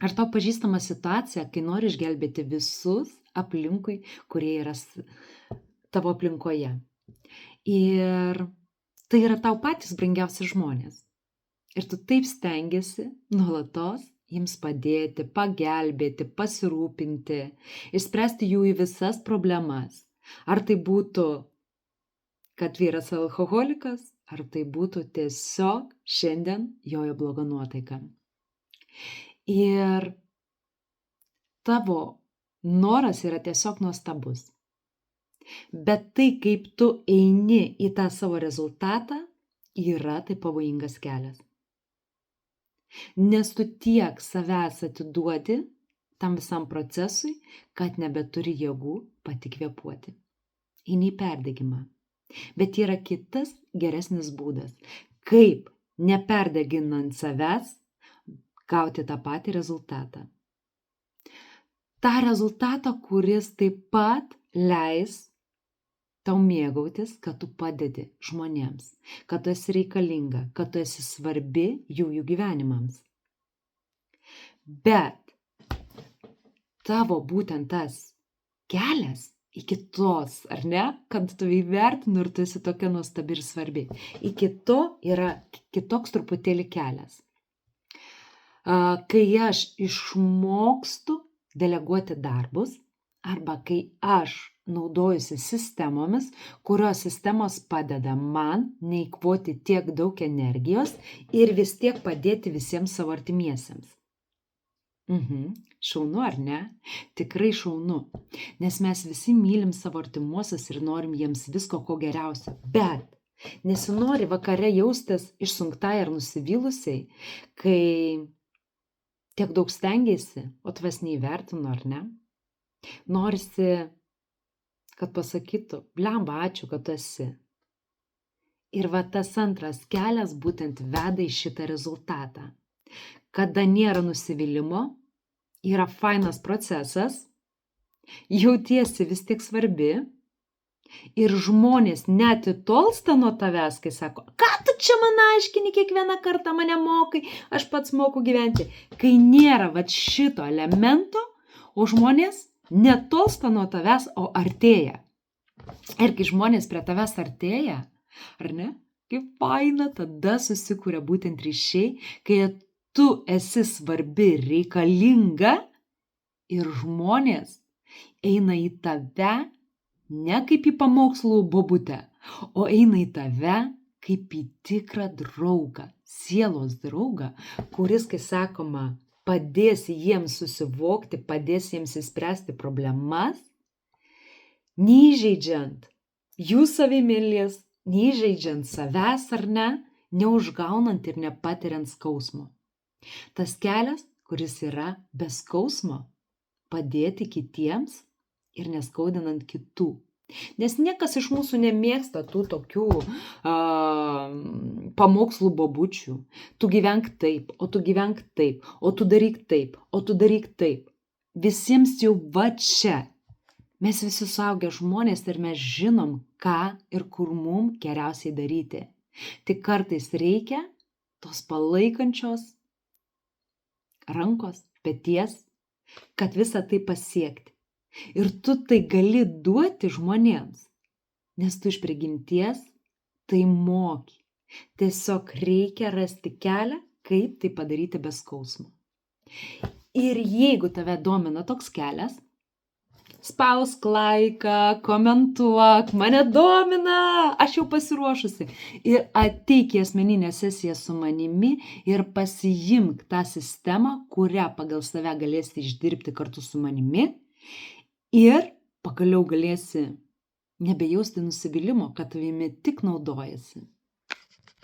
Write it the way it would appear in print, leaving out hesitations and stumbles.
Ar tau pažįstama situacija, kai nori išgelbėti visus aplinkui, kurie yra tavo aplinkoje? Ir tai yra tau patys brangiausi žmonės. Ir tu taip stengiasi nuolatos jiems padėti, pagelbėti, pasirūpinti, išspręsti jų į visas problemas. Ar tai būtų, kad vyras alkoholikas, ar tai būtų tiesiog šiandien jojo bloga nuotaika. Ir tavo noras yra tiesiog nuostabus. Bet tai, kaip tu eini į tą savo rezultatą, yra tai pavojingas kelias. Nes tu tiek savęs atiduodi tam visam procesui, kad nebeturi jėgų pati kvėpuoti. Eini į perdegimą. Bet yra kitas geresnis būdas, kaip neperdeginant savęs gauti tą patį rezultatą. Ta rezultatą, kuris taip pat leis tau mėgautis, kad tu padedi žmonėms, kad tu esi reikalinga, kad tu esi svarbi jų gyvenimams. Bet tavo būtent tas kelias iki tos, ar ne, kad tu įvertini ir tu esi tokia nuostabi ir svarbi. Iki to yra kitoks truputėlį kelias. Kai aš išmokstu deleguoti darbus, arba kai aš naudojusi sistemomis, kurios sistemos padeda man neeikvoti tiek daug energijos ir vis tiek padėti visiems savo artimiesiems. Šaunu, ar ne? Tikrai šaunu, nes mes visi mylim savo artimuosius ir norim jiems visko ko geriausio, bet nesinori vakare jaustis išsunktai ar nusivylusiai, kai tiek daug stengiasi, o tavęs neįvertino, ar ne? Norisi, kad pasakytų, blemba, ačiū, kad tu esi. Ir va tas antras kelias būtent veda į šitą rezultatą. Kada nėra nusivylimo, yra fainas procesas, jautiesi vis tiek svarbi ir žmonės netitolsta nuo tavęs, kai sako, ką tu čia man aiškini, kiekvieną kartą mane mokai, aš pats moku gyventi. Kai nėra va šito elemento, o žmonės netolsta nuo tavęs, o artėja. Ir kai žmonės prie tavęs artėja, ar ne, kaip faina, tada susikuria būtent ryšiai, kai tu esi svarbi ir reikalinga ir žmonės eina į tave ne kaip į pamokslų bobutę, o eina į tave kaip į tikrą draugą, sielos draugą, kuris, kai sakoma, padės jiems susivokti, padės jiems įspręsti problemas, neįžeidžiant jų savimylės, neįžeidžiant savęs ar ne, neužgaunant ir nepatiriant skausmo. Tas kelias, kuris yra be skausmo, padėti kitiems ir neskaudinant kitų. Nes niekas iš mūsų nemėgsta tų tokių pamokslų bobučių. Tu gyvenk taip, o tu gyvenk taip, o tu daryk taip, o tu daryk taip. Visiems jau va čia. Mes visi suaugę žmonės ir mes žinom, ką ir kur mums geriausiai daryti. Tik kartais reikia tos palaikančios rankos, peties, kad visą tai pasiekti. Ir tu tai gali duoti žmonėms, nes tu iš prigimties tai moki. Tiesiog reikia rasti kelią, kaip tai padaryti be skausmo. Ir jeigu tave domina toks kelias, spausk laiką, komentuok, mane domina, aš jau pasiruošusi. Ir ateik į asmeninę sesiją su manimi ir pasiimk tą sistemą, kurią pagal save galėsi išdirbti kartu su manimi. Ir pagaliau galėsi nebejausti nusivylimo, kad tavimi tik naudojasi.